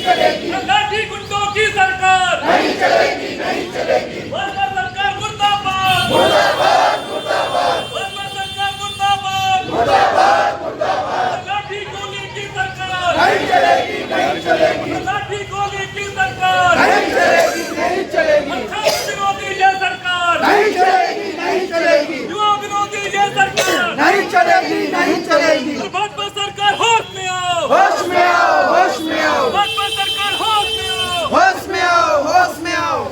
चलेगी। लाठी गुंडों की सरकार नहीं चलेगी, नहीं चलेगी। वर्मा सरकार मुर्दाबाद, मुर्दाबाद, मुर्दाबाद। वर्मा सरकार मुर्दाबाद, मुर्दाबाद, मुर्दाबाद। लाठी गोली की सरकार नहीं चलेगी, नहीं चलेगी। लाठी गोली की सरकार नहीं चलेगी, नहीं चलेगी। विरोधी ये सरकार नहीं चलेगी, नहीं चलेगी। युवा विरोधी ये सरकार नहीं चलेगी, नहीं चलेगी। भाजपा सरकार होश में आओ, होश में आओ, होश में आओ। भाजपा सरकार होश में आओ, होश में आओ, होश में आओ।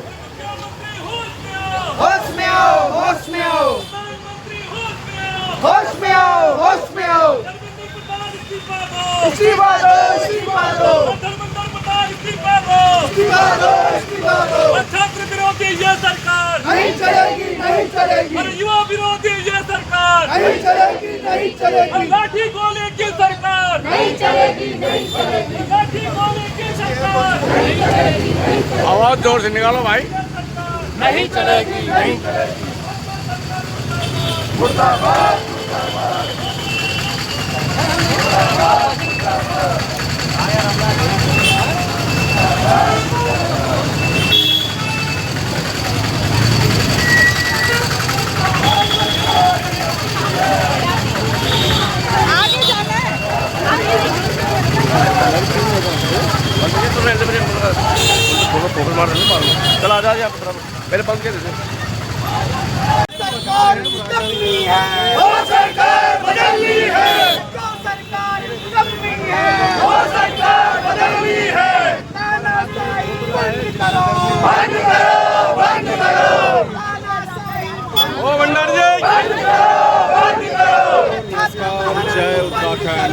होश में आओ, होश में आओ। होश में आओ, होश में आओ। इस्तीफा दो, इस्तीफा दो। इस्तीफा दो, इस्तीफा दो। छात्र विरोधी ये सरकार नहीं चलेगी, नहीं चलेगी। युवा विरोधी ये सरकार नहीं चलेगी, नहीं चलेगी। लाठी गोली की सरकार नहीं चलेगी, नहीं चलेगी। लाठी गोली की सरकार नहीं चलेगी, नहीं चलेगी। आवाज जोर से निकालो भाई। नहीं चलेगी, नहीं चलेगी। मुर्दाबाद, मुर्दाबाद। आगे जाना है, आगे चला आ जा मेरे पंख के सरकार निकम्मी है, वो सरकार बदलनी है, जो सरकार निकम्मी है, वो सरकार बदलनी है। तानाशाही बंद करो, बंद करो, बंद करो। तानाशाही बंद ओ भंडारी जी बंद करो, बंद करो। जय उत्तराखंड।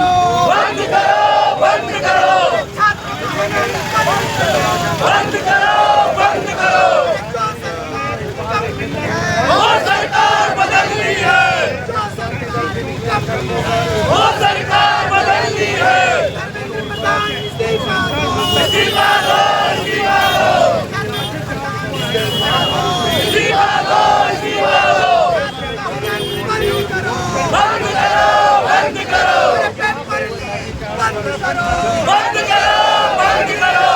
बंद करो, बंद करो। बंद करो, बंद करो। वो सरकार बदलनी है, वो सरकार बदलनी है। इस्तीफा दो, इस्तीफा दो। इस्तीफा दो, इस्तीफा दो। बंद करो, बंद करो। बंद करो, बंद करो।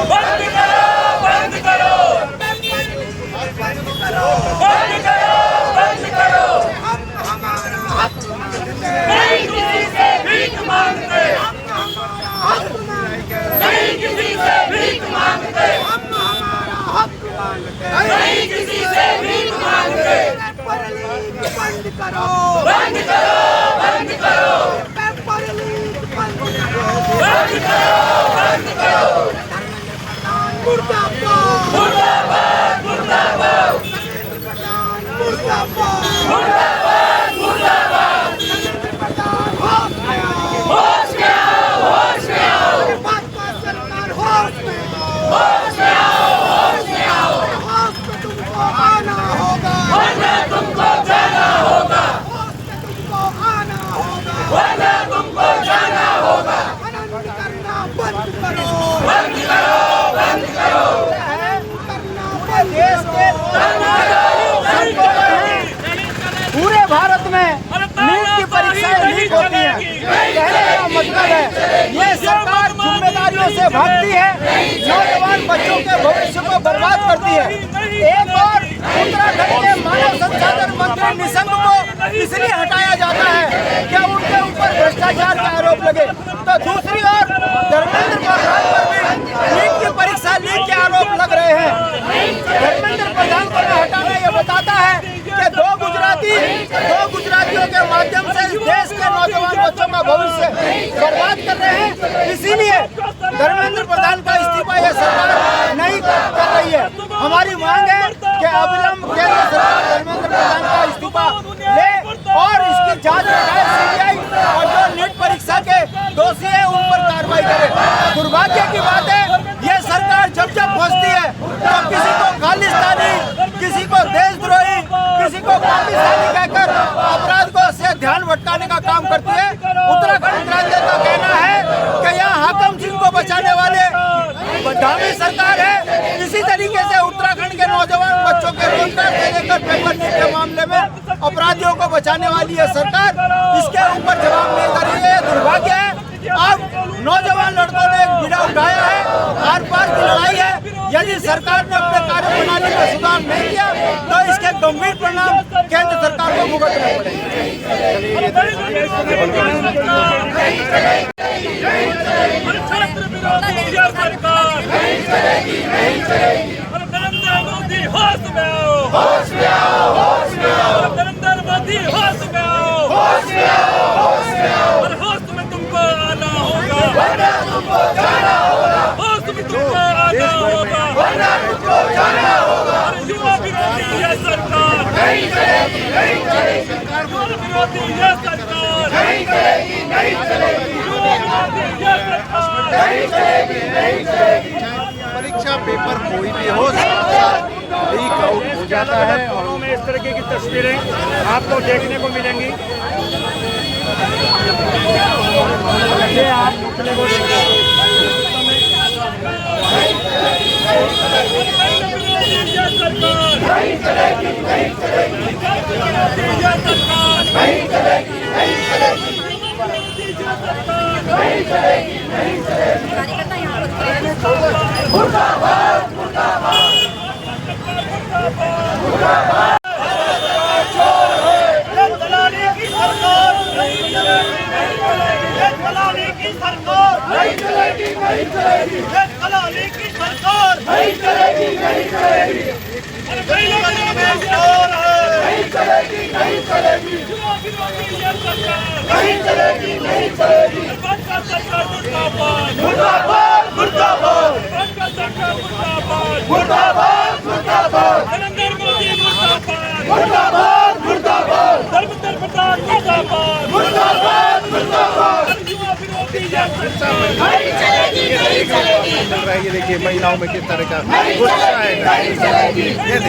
बंद करो, बंद करो। बंद करो, बंद करो। बंद करो। नहीं किसी से भीख मांगते, नहीं किसी से भीख मांगते, नहीं किसी से भीख मांगते। बंद करो, बंद करो, बंद करो। पेपर लीक बंद करो, बंद करो, बंद करो। मुर्दाबाद, मुर्दाबाद, मुर्दाबाद। मुर्दाबाद, मुर्दाबाद, मुर्दाबाद। होश में आओ, होश में आओ, होश में आओ। भाजपा सरकार होश में आओ, होश में आओ, होश में आओ। होश में तुमको आना होगा, वरना तुमको जाना होगा, होश में तुमको आना होगा। वरना तुमको जाना होगा। आनंद करना बंद करो, बंद करो, बंद करो। करना बंद करो। पूरे भारत में नीट की परीक्षाएं लीक होती हैं। कहने का मतलब है ये सरकार जिम्मेदारियों से भागती है, नौजवान बच्चों के भविष्य को बर्बाद करती है। एक और उत्तराखंड के मानव संसाधन मंत्री निशंक को इसलिए हटाया जाता है कि उनके ऊपर भ्रष्टाचार का आरोप लगे, तो दूसरी ओर धर्मेंद्र प्रधान पर भी नीट की परीक्षा लीक के आरोप लग रहे हैं। धर्मेंद्र प्रधान को हटाना ये बताता है कि दो गुजरातियों के माध्यम से इस देश के नौजवान बच्चों का भविष्य बर्बाद कर रहे हैं। इसीलिए धर्मेंद्र प्रधान का इस्तीफा ये सरकार नहीं कर रही है। हमारी मांग है कि अविलंब केंद्र सरकार धर्मेंद्र प्रधान का इस्तीफा ले और इसकी जांच कराए सीबीआई, और जो नीट परीक्षा के दोषी है उन पर कार्रवाई करे। दुर्भाग्य की बात है ये सरकार जब फंसती है तो किसी को खालिस्तानी, किसी को देशद्रोही, किसी को पाकिस्तानी कहकर अपराध को से ध्यान भटकाने का काम करती है। उत्तराखंड क्रांति का कहना है कि यहाँ हाकम सिंह को बचाने वाले धामी सरकार है। इसी तरीके से उत्तराखंड के नौजवान बच्चों के रोजगार से लेकर पेपर लीक के मामले में अपराधियों को बचाने वाली है सरकार, इसके ऊपर जवाब नहीं कर रही है। दुर्भाग्य है अब नौजवान लड़कों ने एक बीड़ा उठाया है। आर पार की लड़ाई है। यदि सरकार ने अपने कार्य प्रणाली में सुधार नहीं किया तो इसके गंभीर परिणाम केंद्र सरकार को भुगतने पड़ेंगे। छात्र विरोधी यह सरकार नहीं चलेगी, नहीं चलेगी। नरेंद्र मोदी होश में आओ, होश में आओ, होश में आओ। नरेंद्र मोदी होश में आओ, होश में आओ, होश में आओ। और होश में तुमको आना होगा, वरना तुमको जाना होगा। होश में तुमको आना होगा, वरना तुमको जाना होगा। और युवा विरोधी यह सरकार नहीं चलेगी, नहीं चलेगी। युवा विरोधी यह सरकार नहीं चलेगी, नहीं चलेगी। युवा विरोधी यह सरकार नहीं चलेगी, नहीं चलेगी। परीक्षा पेपर कोई भी हो लीक आउट हो जाता है और में इस तरह की तस्वीरें आपको देखने को मिलेंगी। आप पुतले को कार्यकर्ता यहाँ नरेंद्र मोदी मुर्दाबाद, मुर्दाबाद, मुर्दाबाद। धर्मेंद्र प्रधान मुर्दाबाद, मुर्दाबाद, मुर्दाबाद। युवा विरोधी यह सरकार नहीं चलेगी, नहीं चलेगी। चल रहा है ये देखिए महिलाओं में किस तरह का गुस्सा है। नहीं चलेगी,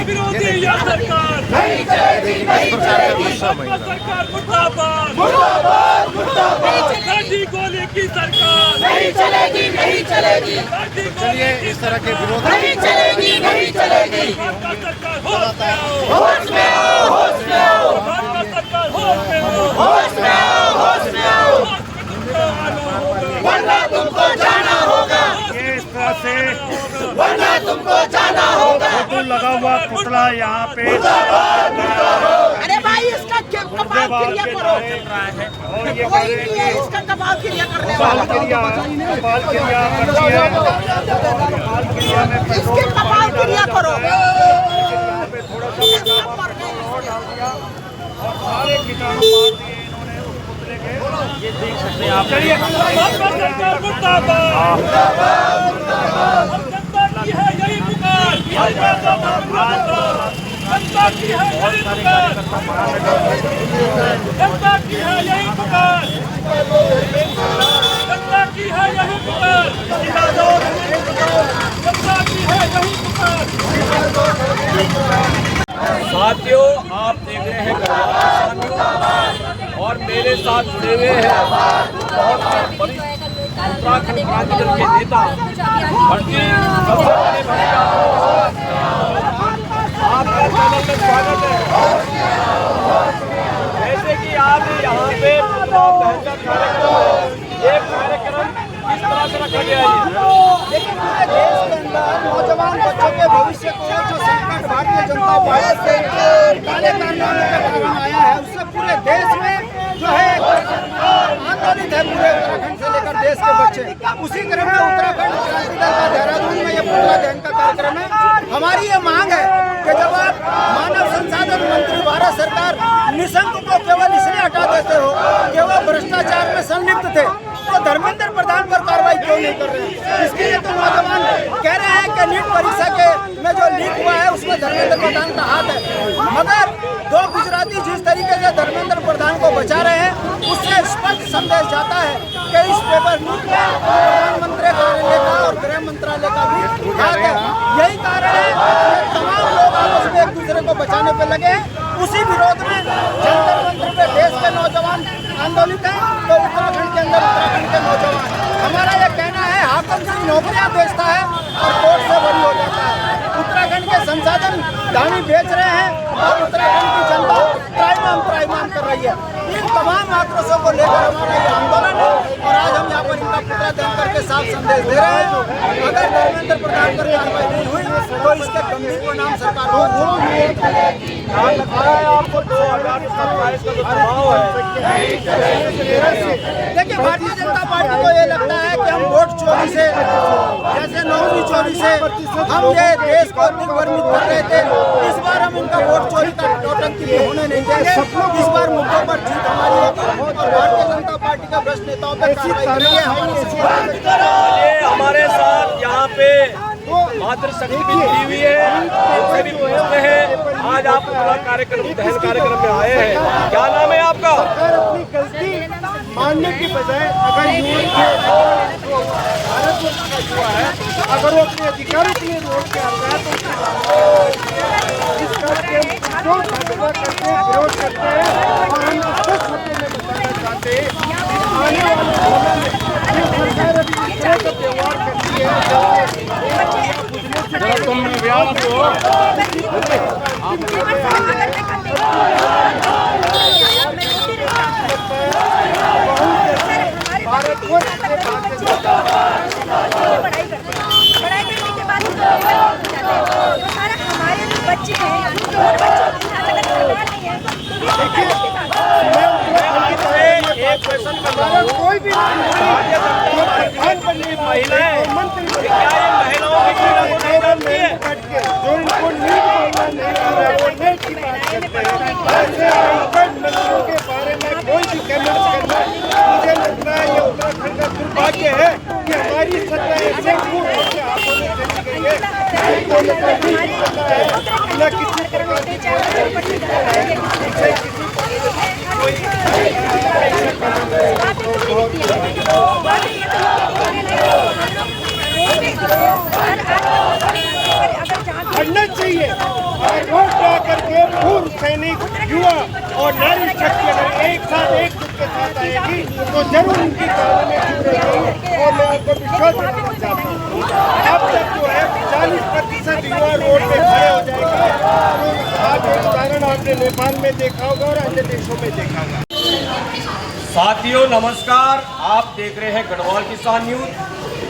विरोधी यह सरकार नहीं चलेगी, इस प्रकार का गुस्सा महिला सरकार मुर्दाबाद, मुर्दाबाद, मुर्दाबाद। गांधी गोली की सरकार नहीं चलेगी, नहीं चलेगी। चलिए इस तरह के विरोध नहीं चलेगी, नहीं चलेगी। सरकार होश में आओ, होश में आओ, होश में आओ। सरकार होश में आओ, होश में आओ, होश में आओ। वरना तुमको जाना होगा, ये इस तरह से वरना तुमको जाना होगा। फोटो लगा हुआ पुतला यहाँ पे अरे भाई इसका कबाब क्रिया करो। और ये कोई नहीं है इसका कबाब क्रिया करने वाला। कपाल क्रिया करती है। कपाल क्रिया में इसके कबाब क्रिया करो। और सारे कीटाणु मार दिए इन्होंने उस पुतले के। ये देख सकते हैं आप। चलिए सरकार मुर्दाबाद, मुर्दाबाद। जनता की है यही पुकार, जनता की है यही पुकार, जनता की है यही पुकार, जनता की है यही पुकार, जनता की है यही पुकार। साथियों, आप देख रहे हैं गढ़वाल किसान और मेरे साथ जुड़े हुए हैं बहुत वरिष्ठ उत्तराखंड क्रांति दल के नेता आपका चैनल में स्वागत है। जैसे कि आज यहाँ पे ये कार्यक्रम किस तरह से रखा गया है? लेकिन पूरे देश के अंदर नौजवान बच्चों के भविष्य को जो संकट भारतीय जनता पार्टी के काले कारनामे के कारण आया है, उससे पूरे देश में जो है आंदोलित है पूरे उत्तराखंड से लेकर देश के बच्चे। उसी क्रम में उत्तराखंड क्रांति दल का देहरादून में ये पुतला दहन का कार्यक्रम है। हमारी ये मांग है कि जब आप मानव संसाधन मंत्री भारत सरकार निशंक को केवल इसलिए हटा देते हो कि वो भ्रष्टाचार में संलिप्त थे, तो धर्मेंद्र प्रधान पर कार्रवाई क्यों नहीं कर रहे हैं? इसके लिए तो नौजवान कह रहे हैं कि नीट परीक्षा के में जो लीक हुआ है उसमें धर्मेंद्र प्रधान का हाथ है। मगर दो गुजराती जिस तरीके से धर्मेंद्र प्रधान को बचा रहे हैं, उससे स्पष्ट संदेश जाता है कि इस पेपर लीक में प्रधानमंत्री कार्यालय का और गृह मंत्रालय का भी हाथ है। यही कारण है कि तमाम लोग आपस में एक दूसरे को बचाने पर लगे हैं। उसी विरोध में जंतर मंत्र पे देश के नौजवान आंदोलित हैं, तो उत्तराखंड के अंदर उत्तराखंड के नौजवान। हमारा यह कहना है, हाकम सिंह नौकरियां बेचता है और कोर्ट से बरी हो जाता है। उत्तराखंड के संसाधन दानी बेच रहे हैं और उत्तराखंड की जनता ट्राइबल तमाम त्राहिमाम कर रही है। इन तमाम आक्रोशों को लेकर हमारा ये आंदोलन है और आज हम यहाँ पर इनका पुतला दहन करके साफ संदेश दे रहे हैं। अगर धर्मेंद्र प्रधान पर कार्रवाई नहीं हुई तो इसके गंभीर परिणाम सरकार आपको 2027 का जो चुनाव है, देखिए, भारतीय जनता पार्टी को ये लगता है कि हम वोट चोरी से, जैसे नौकरी चोरी से हम ये देश को दिग्भ्रमित कर रहे थे, इस बार हम इनका वोट चोरी का नौटंकी भी होने नहीं देंगे। इस बार मुद्दों पर जीत हमारी होगी और भारतीय जनता पार्टी का भ्रष्ट नेताओं पर कार्रवाई करेंगे। हमारे साथ यहाँ पे मातृशक्ति भी जुड़ी हुई है, उनसे भी पूछते हैं। आज आप पूरा कार्यक्रम दहन कार्यक्रम में आए हैं, क्या नाम है आपका? सरकार अपनी गलती मानने की बजाय अगर भारतवर्ष का युवा है, अगर वो अपने अधिकारों के लिए वोट के आता है तो इसका करते हैं, विरोध करते हैं और हम उसको शब्दों में बताना चाहते हैं कि आने वाले समय में ये सरकार अभी इस तरह का व्यवहार करती है जैसे तुम व्यायाम को पढ़ाई करने के बाद सारा हमारे जो बच्चे हैं एक क्वेश्चन कर रहा हूँ, कोई भी प्रधान बनने महिलाएं मंत्री क्या ये महिलाओं की नहीं बनती है? जो इनको नीट बोलना नहीं आ रहा है वो नीट की बात करते हैं। ऐसे मंत्रियों के बारे में कोई भी कमेंट्स करना मुझे लगता है ये उत्तराखंड का दुर्भाग्य है कि हमारी सरकार ऐसे मूल रूप से हाथों में चली गई है न किसी प्रकार करना चाहिए। और वोट ला करके पूर्व सैनिक, युवा और नारी शक्ति अगर एक साथ एकजुट के साथ आएगी तो जरूर उनकी कार्य में जुड़ रहेगी। और मैं आपको विश्वास दिलाना चाहता हूँ, अब तक जो है 40% युवा रोड पे खड़े हो जाएंगे। तो आज एक उदाहरण आपने नेपाल में देखा होगा और अन्य देशों में देखा होगा। साथियों नमस्कार, आप देख रहे हैं गढ़वाल किसान न्यूज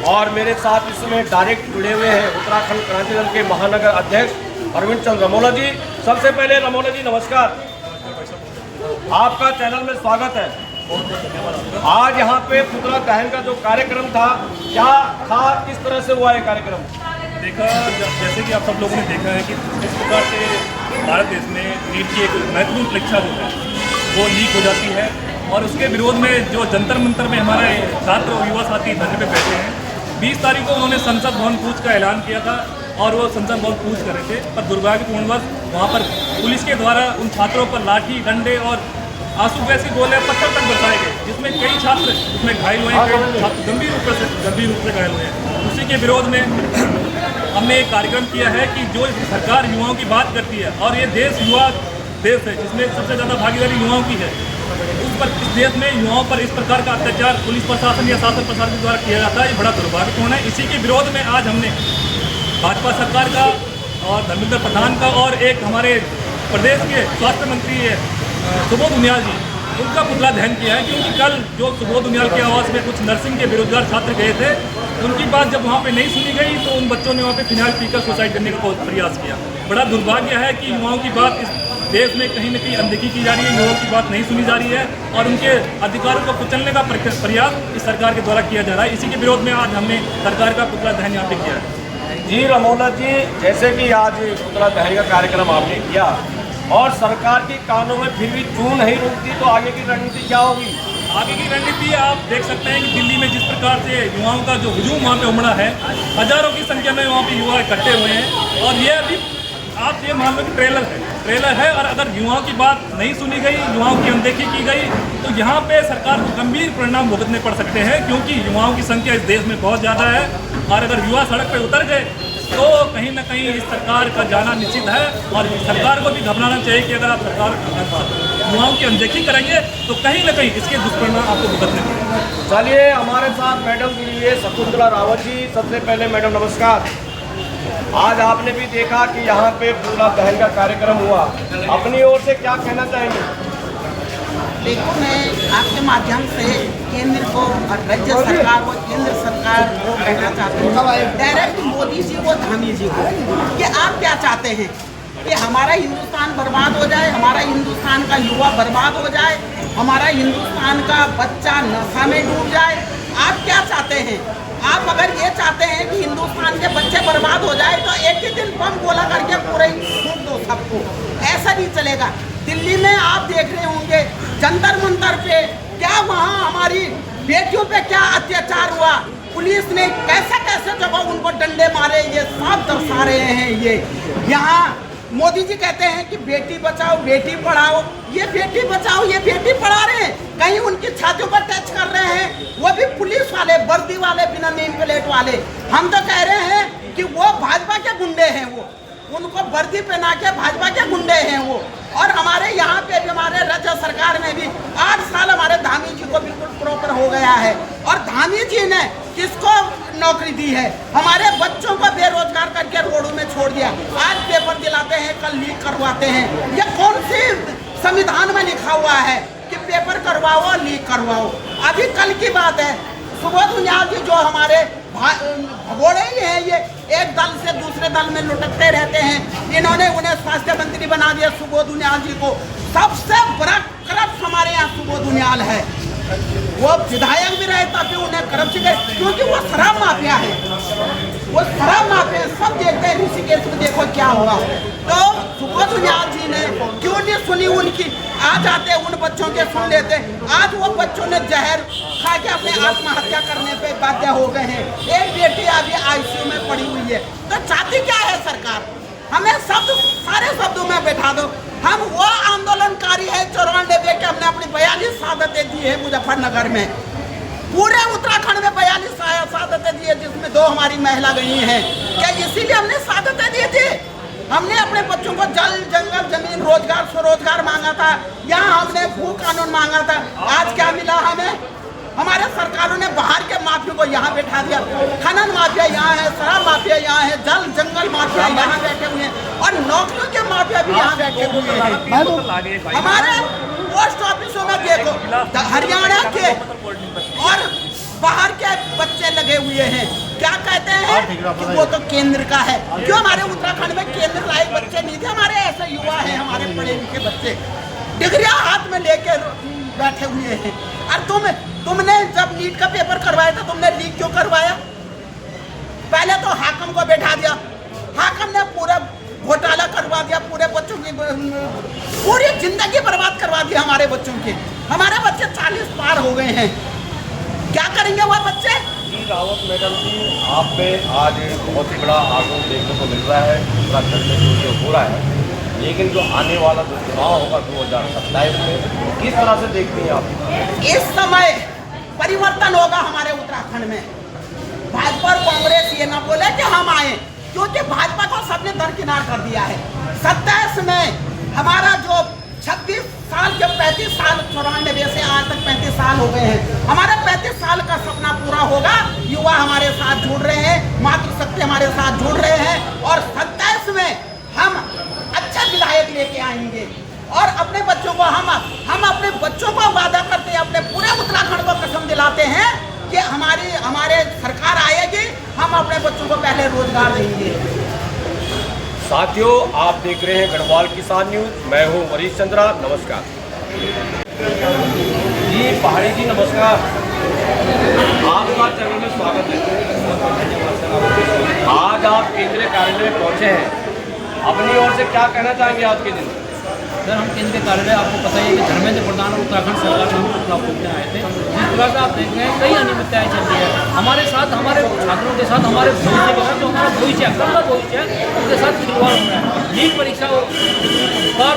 और मेरे साथ इसमें डायरेक्ट जुड़े हुए हैं उत्तराखंड क्रांति दल के महानगर अध्यक्ष अरविंद चंद्र रमोला जी। सबसे पहले रमोला जी नमस्कार, आपका चैनल में स्वागत है। आज यहाँ पे पुतला दहन का जो कार्यक्रम था, क्या था, किस तरह से हुआ ये कार्यक्रम? देखा, जैसे कि आप सब लोगों ने देखा है कि इस प्रकार से भारत देश में नीट की एक महत्वपूर्ण परीक्षा जो है वो लीक हो जाती है और उसके विरोध में जो जंतर मंतर में हमारे छात्र और युवा साथी धरने पे बैठे हैं। 20 तारीख को उन्होंने संसद भवन कूच का ऐलान किया था और वो संसद भवन कूच कर रहे थे, पर दुर्भाग्यपूर्णवश वहाँ पर पुलिस के द्वारा उन छात्रों पर लाठी, डंडे और आंसू गैस के गोले, पत्थर तक बरसाए गए, जिसमें कई छात्र उसमें घायल हुए हैं, कई छात्र गंभीर रूप से घायल हुए हैं। उसी के विरोध में हमने एक कार्यक्रम किया है कि जो सरकार युवाओं की बात करती है और ये देश युवा देश है जिसमें सबसे ज़्यादा भागीदारी युवाओं की है, उस पर इस देश में युवाओं पर इस प्रकार का अत्याचार पुलिस प्रशासन या शासन प्रशासन के द्वारा किया जाता है, ये बड़ा दुर्भाग्यपूर्ण है। इसी के विरोध में आज हमने भाजपा सरकार का और धर्मेंद्र प्रधान का और एक हमारे प्रदेश के स्वास्थ्य मंत्री है सुबोध उनियाल जी, उनका पुतला दहन किया है। क्योंकि कल जो सुबोध उनियाल के आवास में कुछ नर्सिंग के बेरोजगार छात्र गए थे, उनकी बात जब वहाँ पे नहीं सुनी गई तो उन बच्चों ने वहाँ पे फिनाइल पीकर सुसाइड करने का प्रयास किया। बड़ा दुर्भाग्य है कि युवाओं की बात इस देश में कहीं न कहीं अनदेखी की जा रही है, युवाओं की बात नहीं सुनी जा रही है और उनके अधिकारों को कुचलने का प्रयास इस सरकार के द्वारा किया जा रहा है। इसी के विरोध में आज हमने सरकार का पुतला दहन यहाँ पे किया है। जी रमोला जी, जैसे कि आज पुतला दहन का कार्यक्रम आपने किया और सरकार की कानों में फिर भी चून नहीं रुकती, तो आगे की रणनीति क्या होगी? आगे की रणनीति आप देख सकते हैं कि दिल्ली में जिस प्रकार से युवाओं का जो हुजूम वहाँ पे उमड़ा है, हजारों की संख्या में वहाँ पे युवा इकट्ठे हुए हैं और ये अभी आप ये मान लो कि ट्रेलर है और अगर युवाओं की बात नहीं सुनी गई, युवाओं की अनदेखी की गई तो यहाँ पे सरकार को गंभीर परिणाम भुगतने पड़ सकते हैं। क्योंकि युवाओं की संख्या इस देश में बहुत ज़्यादा है और अगर युवा सड़क पर उतर गए तो कहीं ना कहीं इस सरकार का जाना निश्चित है और सरकार को भी घबराना चाहिए कि अगर आप सरकार युवाओं की अनदेखी करेंगे तो कहीं ना कहीं इसके दुष्परिणाम आपको भुगतने पड़ेंगे। चलिए, हमारे साथ मैडम जुड़ी हुई है शकुंतला रावत जी। सबसे पहले मैडम नमस्कार, आज आपने भी देखा कि यहाँ पे पुतला दहन का कार्यक्रम हुआ, अपनी ओर से क्या कहना चाहेंगे? देखो, मैं आपके माध्यम से केंद्र को और राज्य सरकार को, केंद्र सरकार को कहना चाहती हूँ, डायरेक्ट मोदी जी को, धामी जी को, कि आप क्या चाहते हैं कि हमारा हिंदुस्तान बर्बाद हो जाए, हमारा हिंदुस्तान का युवा बर्बाद हो जाए, हमारा हिंदुस्तान का बच्चा नशा में डूब जाए? आप क्या चाहते हैं? आप अगर ये चाहते हैं कि हिंदुस्तान के बच्चे बर्बाद हो जाए तो एक ही दिन बम गोला करके पूरे फूंक दो सबको। ऐसा नहीं चलेगा। दिल्ली में आप देख रहे होंगे जंतर मंतर पे क्या वहाँ हमारी बेटियों पे क्या अत्याचार हुआ, पुलिस ने कैसे कैसे जगह उनको डंडे मारे, ये सब दर्शा रहे हैं। ये यहाँ मोदी जी कहते हैं कि बेटी बचाओ बेटी पढ़ाओ, ये बेटी बचाओ ये बेटी पढ़ा रहे हैं, कहीं उनकी छातियों पर टच कर रहे हैं, वो भी पुलिस वाले, वर्दी वाले, बिना नेम प्लेट वाले। हम तो कह रहे हैं कि वो भाजपा के गुंडे हैं, वो उनको वर्दी पहना के भाजपा के गुंडे हैं वो। और हमारे यहाँ पे भी, हमारे राज्य सरकार में भी 8 साल हमारे धामी जी को बिल्कुल प्रॉपर हो गया है, और धामी जी ने किसको नौकरी दी है? हमारे बच्चों को बेरोजगार करके रोडों में छोड़ दिया। आज पेपर दिलाते हैं, कल लीक करवाते हैं। ये कौन सी संविधान में लिखा हुआ है कि पेपर करवाओ लीक करवाओ? अभी कल की बात है, सुबोध उनियाल जी जो हमारे भगोड़े ही हैं, ये एक दल से दूसरे दल में लुटकते रहते हैं, इन्होंने उन्हें स्वास्थ्य मंत्री बना दिया सुबोध उनियाल जी को। सबसे बड़ा करप्ट हमारे यहाँ सुबोध उनियाल है। वो विधायक भी रहे तब भी उन्हें करप्शन, क्योंकि वो शराब माफिया है, वो शराब माफिया। सब देखते हैं ऋषिकेश में देखो क्या हुआ। तो सुबोध उनियाल जी ने क्यों नहीं सुनी उनकी? आ जाते उन बच्चों के सुन लेते। आज वो बच्चों ने जहर खा के अपने आत्महत्या करने पे बाध्य हो गए हैं। एक बेटी अभी आईसीयू में पड़ी हुई है। तो चाहती क्या है सरकार? हमें सारे शब्दों में बैठा दो। हम वो आंदोलनकारी है 94 के, हमने अपनी 42 शहादतें दी है मुजफ्फरनगर में। पूरे उत्तराखंड में 42 शहादतें दी है, जिसमें 2 हमारी महिला गई हैं। क्या इसीलिए हमने शहादतें दी थी? हमने अपने बच्चों को जल, जंगल, जमीन, रोजगार, स्वरोजगार मांगा था। यहाँ हमने भू कानून मांगा था। आज क्या मिला हमें? हमारे सरकारों ने बाहर के माफिया को यहाँ बैठा दिया। खनन माफिया यहाँ है, शराब माफिया यहाँ है, जल जंगल माफिया यहाँ बैठे हुए हैं, और नौकरियों के माफिया भी यहाँ बैठे हुए हैं। हमारे पोस्ट ऑफिसों में देखो, हरियाणा के और बाहर के बच्चे लगे हुए हैं। क्या कहते हैं कि वो तो केंद्र का है। क्यों हमारे उत्तराखंड में केंद्र लायक बच्चे नहीं थे? हमारे ऐसे युवा हैं, हमारे पढ़े लिखे बच्चे डिग्रियां हाथ में लेकर बैठे हुए हैं। और तुमने जब नीट का पेपर करवाया था, तुमने लीक क्यों करवाया? पहले तो हाकिम को बैठा दिया, हाकिम ने पूरा घोटाला करवा दिया, पूरे बच्चों की पूरी जिंदगी बर्बाद करवा दी हमारे बच्चों की। हमारे बच्चे 40 पार हो गए हैं, क्या करेंगे वो बच्चे? रावत मैडम जी, आप पे आज बहुत ही बड़ा आंदोलन देखने को मिल रहा है उत्तराखंड में जो हो रहा है, लेकिन जो आने वाला जो चुनाव होगा 2027 में, किस तरह से देखती हैं आप? इस समय परिवर्तन होगा हमारे उत्तराखंड में। भाजपा और कांग्रेस ये ना बोले कि हम आए, क्योंकि भाजपा को सबने दरकिनार कर दिया है। 27 में हमारा जो 26 साल के 35 साल 94 से आज तक 35 साल हो गए हैं, हमारे 35 साल का सपना पूरा होगा। युवा हमारे साथ जुड़ रहे हैं, मातृशक्ति हमारे साथ जुड़ रहे हैं, और 27 में हम अच्छे विधायक लेके आएंगे। और अपने बच्चों को हम अपने बच्चों को वादा करते हैं, अपने पूरे उत्तराखंड को कसम दिलाते हैं कि हमारे सरकार आएगी, हम अपने बच्चों को पहले रोजगार देंगे। साथियों, आप देख रहे हैं गढ़वाल किसान न्यूज। मैं हूं वरीश चंद्रा। नमस्कार जी। पहाड़ी जी नमस्कार, आपका चैनल में स्वागत है। आज आप केंद्रीय कार्यालय में पहुंचे हैं, अपनी ओर से क्या कहना चाहेंगे आज के दिन? सर, हम केंद्रीय कार्यालय, आपको पता ही है कि धर्मेंद्र प्रधान और उत्तराखंड सरकार से हमको खिलाफ बोलते आए थे। जिस प्रकार से आप देख रहे हैं कई अनियमितताएं चल रही है हमारे साथ, हमारे छात्रों के साथ, हमारे भविष्य के साथ, जो हमारा भविष्य है, कल का भविष्य है, उनके साथ खिलवाड़ हो रहा है। लीक परीक्षा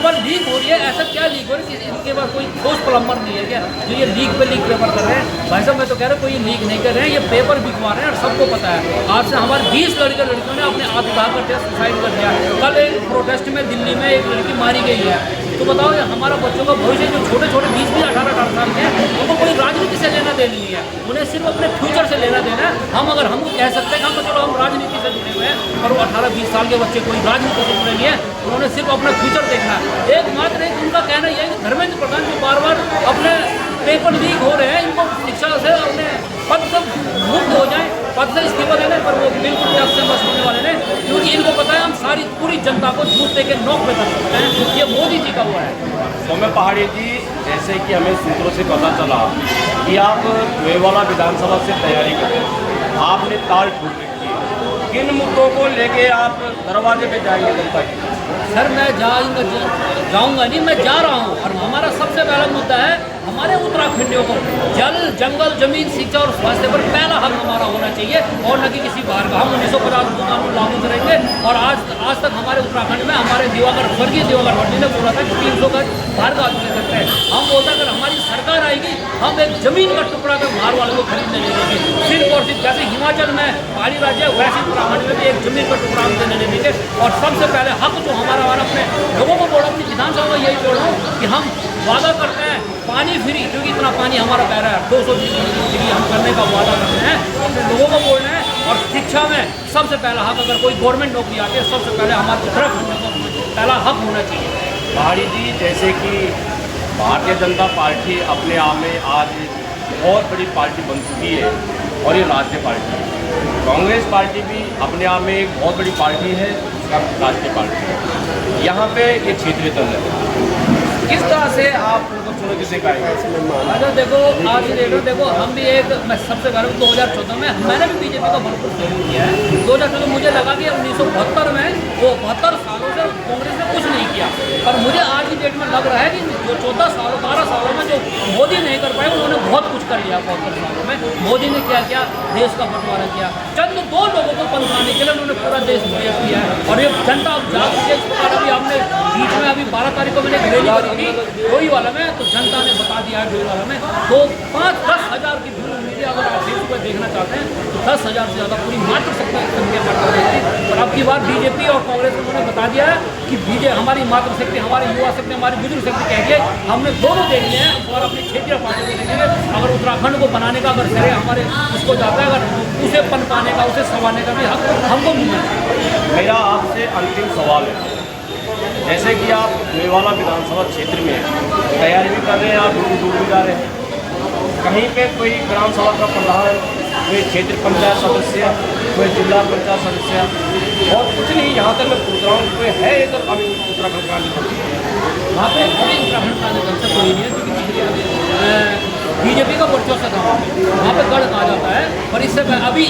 बार लीक हो रही है। ऐसा क्या लीक हो रही है? इनके पास कोई ठोस प्लम्बर नहीं है क्या जो ये लीक पे लीक पेपर कर रहे हैं? भाई साहब, मैं तो कह रहा हूँ कोई लीक नहीं कर रहे हैं, ये पेपर बिकवा रहे हैं, और सबको पता है। आज से हमारे 20 लड़कियों ने अपने आत्मदाह कर दिया, सुसाइड कर दिया। कल एक प्रोटेस्ट में दिल्ली में एक लड़की मारी गई है। तो बताओ ये हमारा बच्चों का भविष्य जो छोटे छोटे 20-20, 18-18 साल के हैं, उनको कोई राजनीति से लेना देना नहीं है, उन्हें सिर्फ अपने फ्यूचर से लेना देना है। हम अगर हमको कह सकते हैं कि हम तो चलो हम राजनीति से जुड़े हुए हैं, और वो 18-20 साल के बच्चे कोई राजनीति से जुड़े नहीं है, उन्होंने सिर्फ अपना फ्यूचर देखना है। एकमात्र एक उनका कहना यह है कि धर्मेंद्र प्रधान जो बार बार अपने पेपर लीक हो रहे हैं, इनको शिक्षा से अपने पद से मुक्त हो जाए, पद से इस्तीफा देने पर वो बिल्कुल टस से बस होने वाले ने, क्योंकि इनको पता है हम सारी पूरी जनता को झूठ दे के नोक पे कर सकते हैं। ये मोदी जी का हुआ है। सौम्य पहाड़ी जी, जैसे कि हमें सूत्रों से पता चला कि आप मेवाला विधानसभा से तैयारी कर रहे हैं, आपने ताल ठोक रखी है, किन मुद्दों को लेके आप दरवाजे पे जाएंगे जनता के? सर मैं जाऊंगा नहीं, मैं जा रहा हूँ। और हमारा सबसे पहला मुद्दा है हमारे उत्तराखंडियों को जल, जंगल, जमीन, शिक्षा और स्वास्थ्य पर पहला हक हमारा होना चाहिए, और न कि किसी बाहर का। हम 1950 को कानून लागू करेंगे, और आज तक हमारे उत्तराखंड में हमारे स्वर्गीय दिवाकर भट्टी ने बोला था कि 300 गज बाहर का आदमी ले सकते हैं। हम बोलते अगर हमारी सरकार आएगी, हम एक जमीन का टुकड़ा कर बाहर वालों को खरीदने नहीं देंगे। सिर्फ और सिर्फ जैसे हिमाचल में पहाड़ी राज्य है, वैसे उत्तराखंड में भी एक जमीन का टुकड़ा हम देने नहीं देंगे। और सबसे पहले हक जो हमारा अपने लोगों को बोला, अपनी विधानसभा में यही बोल रहा हूँ कि हम वादा करते हैं पानी फ्री, क्योंकि इतना पानी हमारा बह रहा है, 200 फ्री हम करने का वादा करते हैं, अपने लोगों को बोल रहे हैं। और शिक्षा में सबसे पहला हक, अगर कोई गवर्नमेंट नौकरी आती है, सबसे पहले हमारे उत्तराखंड को पहला हक होना चाहिए। पहाड़ी जी, जैसे कि भारतीय जनता पार्टी अपने आप में आज बहुत बड़ी पार्टी बन चुकी है, और ये राष्ट्रीय पार्टी है। कांग्रेस पार्टी भी अपने आप में एक बहुत बड़ी पार्टी है, राष्ट्रीय पार्टी। यहाँ पे ये क्षेत्रीय दल है, किस तरह से आप उनको चुनौती से करेंगे? अच्छा देखो, आज देखो हम भी मैं सबसे पहले 2014 में मैंने भी बीजेपी का भरपूर सहयोग किया है। 2014 मुझे लगा कि 1972 में वो 72 सालों से कांग्रेस ने कुछ नहीं किया, पर मुझे आज की डेट में लग रहा है कि जो 12 सालों में जो मोदी नहीं कर पाए, उन्होंने बहुत कुछ कर लिया। 72 सालों में मोदी ने क्या किया, देश का बंटवारा किया, चंद 2 लोगों को पलटाने के लिए उन्होंने पूरा देश मुहैया किया है। और ये जनता अब जागरूक है। इस प्रकार अभी हमने बीच में अभी 12 तारीख को मैंने एक रैली करी थी डोई वाला में, तो जनता ने बता दिया है डोई वाला में तो 5-10 हज़ार की भीड़ उम्मीद है। अगर आप फेसबुक पर देखना चाहते हैं तो 10,000 से ज़्यादा पूरी मातृशक्ति संख्या बढ़ गई थी। और अब की बार बीजेपी और कांग्रेस उन्होंने बता दिया है कि हमारी मातृशक्ति, हमारी युवा शक्ति, हमारी बुजुर्ग शक्ति कह के हमने दोनों देख लिए हैं, और अपनी क्षेत्रीय पार्टी को देखेंगे। अगर उत्तराखंड को बनाने का अगर श्रेय हमारे उसको जाता है, अगर उसे पनपाने का, उसे संवारने का भी हक हमको मिलना चाहिए। मेरा आपसे अंतिम सवाल है, जैसे कि आप मेवाला विधानसभा क्षेत्र में तैयारी भी कर रहे हैं, आप दूर भी जा रहे हैं, कहीं पे कोई ग्राम सभा का प्रधान, कोई क्षेत्र पंचायत सदस्य, कोई जिला पंचायत सदस्य, और कुछ नहीं, यहाँ तक मैं पूछ रहा हूँ कोई है इधर अभी उत्तराखंड क्रांति दल? वहाँ पे अभी उत्तराखंड क्रांति दल से कोई नहीं है, क्योंकि बीजेपी का वर्चस्व था वहाँ पे गढ़ कहा जाता है। पर इससे अभी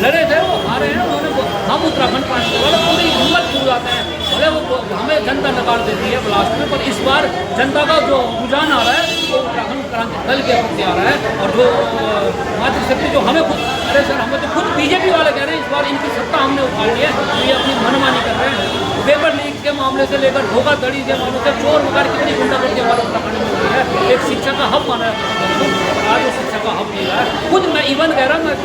लड़े थे, वो हारे हैं, उन्होंने हम उत्तराखंड क्रांति दल पूरी हिम्मत पूछ जाते हैं, भले वो हमें जनता नकार देती है ब्लास्ट में, पर इस बार जनता का जो रुझान आ रहा है वो उत्तराखंड क्रांति दल के प्रति आ रहा है। और जो मातृशक्ति जो हमें खुद, अरे सर हमें तो खुद बीजेपी वाले कह रहे हैं इस बार इनकी सत्ता हमने उखाड़ ली है, तो ये अपनी मनमानी कर रहे हैं। पेपर लीक के मामले से लेकर धोखाधड़ी के मामले से चोर वगैरह कितनी गुंडागर्दी हमारे उत्तराखंड में हुई है। एक शिक्षा का हब माना जाता है, आज वो शिक्षा का हब नहीं रहा है। खुद मैं इवन कह रहा हूँ, मैं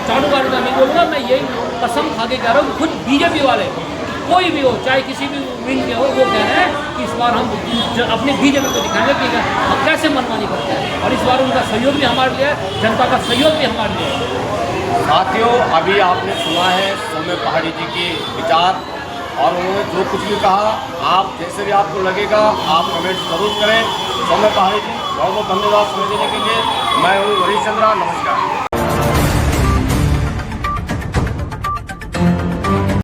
चालूबाजी का नहीं बोलूँगा, मैं यही कसम खा के कह रहा हूँ, खुद बीजेपी वाले कोई भी हो, चाहे किसी भी विंग के हो, वो कह रहे हैं कि इस बार हम अपने बीजेपी को दिखाएंगे कि हम कैसे मनमानी करते हैं। और इस बार उनका सहयोग भी हमारे लिए है, जनता का सहयोग भी हमारे लिए है। साथियों, अभी आपने सुना है सौम्य पहाड़ी जी के विचार, और उन्होंने जो कुछ भी कहा, आप जैसे भी आपको लगेगा आप कमेंट जरूर करें। सौम्य पहाड़ी जी, बहुत बहुत धन्यवाद समय देने के लिए। मैं हूँ हरीश चंद्रा, नमस्कार।